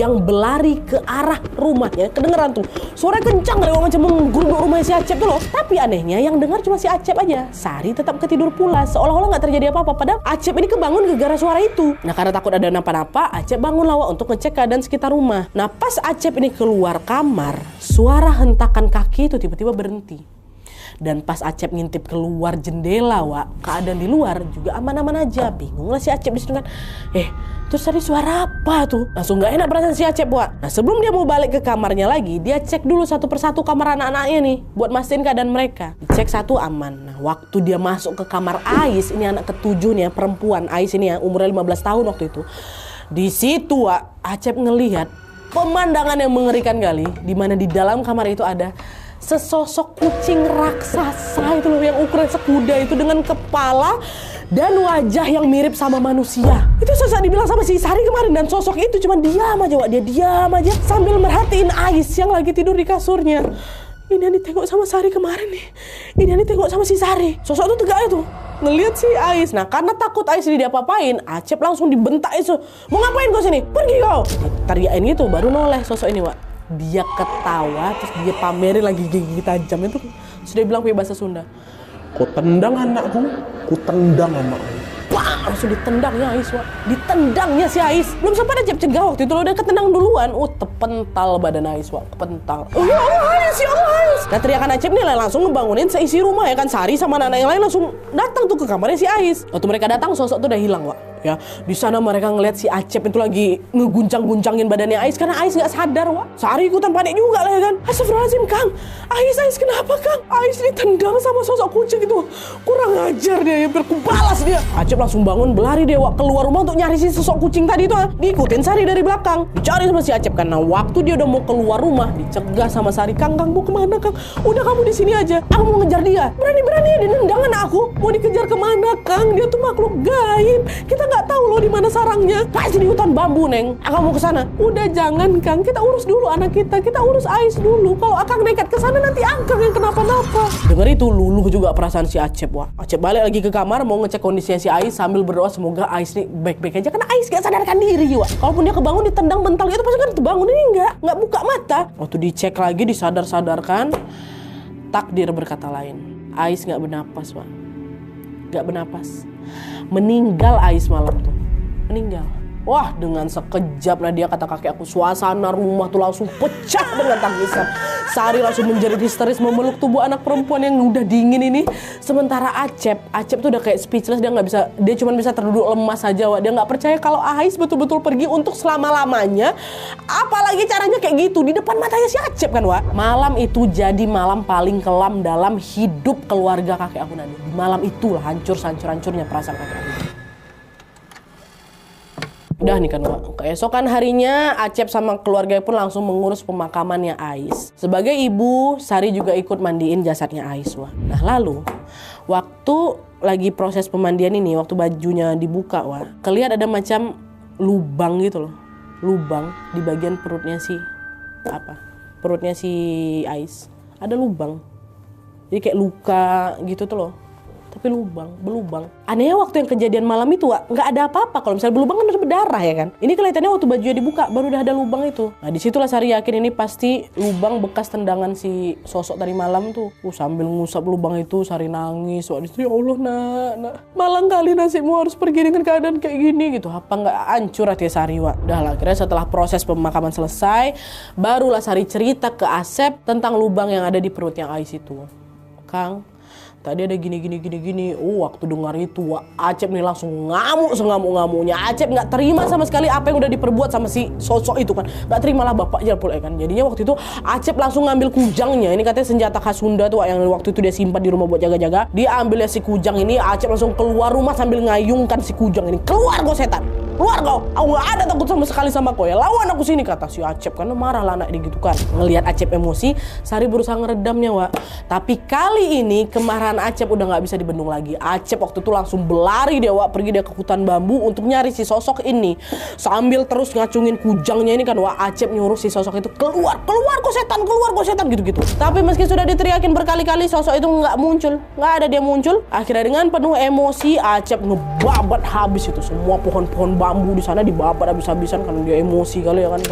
yang berlari ke arah rumahnya. Kedengeran tuh suara kencang dari macam menggeruduk rumah si Acep tuh loh. Tapi anehnya yang dengar cuma si Acep aja. Sari tetap ketidur pula, seolah-olah nggak terjadi apa-apa. Padahal Acep ini kebangun gara-gara suara itu. Nah, karena takut ada napa-napa, Acep bangun lawa untuk ngecek keadaan sekitar rumah. Nah, pas Acep ini keluar kamar, suara hentakan kaki itu tiba-tiba berhenti. Dan pas Acep ngintip keluar jendela, keadaan di luar juga aman-aman aja. Bingung lah si Acep di situ kan. Terus tadi suara apa tuh? Langsung nggak enak perasaan si Acep, Nah, sebelum dia mau balik ke kamarnya lagi, dia cek dulu satu persatu kamar anak-anaknya nih, buat mastiin keadaan mereka. Dicek satu aman. Nah, waktu dia masuk ke kamar Ais, ini anak ketujuh nih ya, perempuan. Ais ini ya, umurnya 15 tahun waktu itu. Di situ, Acep ngelihat pemandangan yang mengerikan kali, di mana di dalam kamar itu ada sesosok kucing raksasa itu loh, yang ukuran sekuda itu dengan kepala dan wajah yang mirip sama manusia. Itu sosok dibilang sama si Sari kemarin, dan sosok itu cuma diam aja, dia diam aja sambil merhatiin Ais yang lagi tidur di kasurnya. Ini yang ditengok sama Sari kemarin nih. Ini yang ditengok sama si Sari. Sosok itu tegaknya tuh ngelihat si Ais. Nah, karena takut Ais ini diapa-apain, Acep langsung dibentak itu. Mau ngapain kau sini? Pergi kau. Teriakin gitu, baru noleh sosok ini, Dia ketawa, terus dia pamerin lagi gigi tajam itu. Sudah bilang pakai bahasa Sunda. Kau tendang anakku, ku tendang anakku. Wah, langsung ditendangnya Ais, ditendangnya si Ais. Belum sempat Acep cegah waktu itu, udah ketendang duluan. Terpental badan Ais, kepental. Ya Allah Ais, ya Allah Ais. Nah, teriakan Acep nih langsung ngebangunin seisi rumah ya kan. Sari sama anak yang lain langsung datang tuh ke kamarnya si Ais. Waktu mereka datang, sosok tuh udah hilang, Ya, di sana mereka ngeliat si Acep itu lagi ngeguncang-guncangin badannya Ais karena Ais nggak sadar, Sari ikutan panik juga lah ya kan. Astagfirullahaladzim, Kang. Ais kenapa, Kang? Ais ditendang sama sosok kucing itu. Kurang ajar dia, biar ku balas dia. Acep langsung bangun, berlari dia keluar rumah untuk nyari si sosok kucing tadi itu. Diikutin Sari dari belakang, dicari sama si Acep kan. Nah, waktu dia udah mau keluar rumah, dicegah sama Sari. Kang mau kemana, Kang? Udah kamu di sini aja. Aku mau ngejar dia. Berani-berani dia nendang anak aku. Mau dikejar kemana, Kang? Dia tuh makhluk gaib. Kita nggak tahu loh di mana sarangnya. Pasti di hutan bambu, Neng. Akang mau ke sana. Udah jangan, Kang. Kita urus dulu anak kita. Kita urus Ais dulu. Kalau Akang nekat ke sana nanti Akang yang kenapa-napa. Dengar itu luluh juga perasaan si Acep, Acep balik lagi ke kamar mau ngecek kondisinya si Ais sambil berdoa semoga Ais nih baik-baik aja karena Ais gak sadarkan diri, Kalaupun dia kebangun ditendang bental itu pasti kan terbangun, ini nggak buka mata. Waktu dicek lagi disadar-sadarkan, takdir berkata lain. Ais nggak bernapas, nggak bernapas. Meninggal Ais malam tuh. Meninggal. Wah, dengan sekejap dia kata kakek aku, suasana rumah tuh langsung pecah dengan tangisan. Sari langsung menjerit histeris memeluk tubuh anak perempuan yang udah dingin ini. Sementara Acep tuh udah kayak speechless, dia cuma bisa terduduk lemas aja, Dia nggak percaya kalau Ais betul-betul pergi untuk selama-lamanya. Apalagi caranya kayak gitu di depan matanya si Acep kan, Malam itu jadi malam paling kelam dalam hidup keluarga kakek aku nanti. Di malam itulah hancur-hancurnya perasaan kakek aku. Udah nih kan, keesokan harinya Acep sama keluarga pun langsung mengurus pemakamannya Ais. Sebagai ibu, Sari juga ikut mandiin jasadnya Ais, Nah, lalu waktu lagi proses pemandian ini, waktu bajunya dibuka, kelihatan ada macam lubang gitu loh. Lubang di bagian perutnya si Ais. Ada lubang. Jadi kayak luka gitu tuh loh. Tapi berlubang. Anehnya waktu yang kejadian malam itu, nggak ada apa-apa. Kalau misalnya berlubang kan harus berdarah ya kan. Ini kelihatannya waktu bajunya dibuka baru udah ada lubang itu. Nah, disitulah Sari yakin ini pasti lubang bekas tendangan si sosok tadi malam tuh. Sambil ngusap lubang itu Sari nangis. Ya Allah, nak. Malang kali nasibmu harus pergi dengan keadaan kayak gini gitu. Apa nggak hancur hati Sari, Udah lah, akhirnya setelah proses pemakaman selesai, barulah Sari cerita ke Acep tentang lubang yang ada di perutnya Ais itu. Kang, tadi ada gini. Waktu dengar itu, Acep nih langsung ngamuk sengamuk-ngamuknya. Acep nggak terima sama sekali apa yang udah diperbuat sama si sosok itu kan. Nggak terimalah bapaknya pula kan. Jadinya waktu itu Acep langsung ngambil kujangnya. Ini katanya senjata khas Sunda tuh yang waktu itu dia simpan di rumah buat jaga-jaga. Dia ambilnya si kujang ini. Acep langsung keluar rumah sambil ngayungkan si kujang ini. Keluar kau setan! Keluar kau! Aku gak ada takut sama sekali sama kau ya. Lawan aku sini, kata si Acep. Karena marah lah anak dia gitu kan. Ngelihat Acep emosi, Sari berusaha ngeredamnya, Tapi kali ini kemarahan Acep udah gak bisa dibendung lagi. Acep waktu itu langsung berlari dia, pergi dia ke hutan bambu untuk nyari si sosok ini. Sambil terus ngacungin kujangnya ini kan, Acep nyuruh si sosok itu keluar kau setan gitu-gitu. Tapi meski sudah diteriakin berkali-kali, sosok itu gak muncul. Gak ada dia muncul. Akhirnya dengan penuh emosi, Acep ngebabat habis itu semua pohon-pohon bambu bambu di sana dibabat habis-habisan karena dia emosi kali ya kan.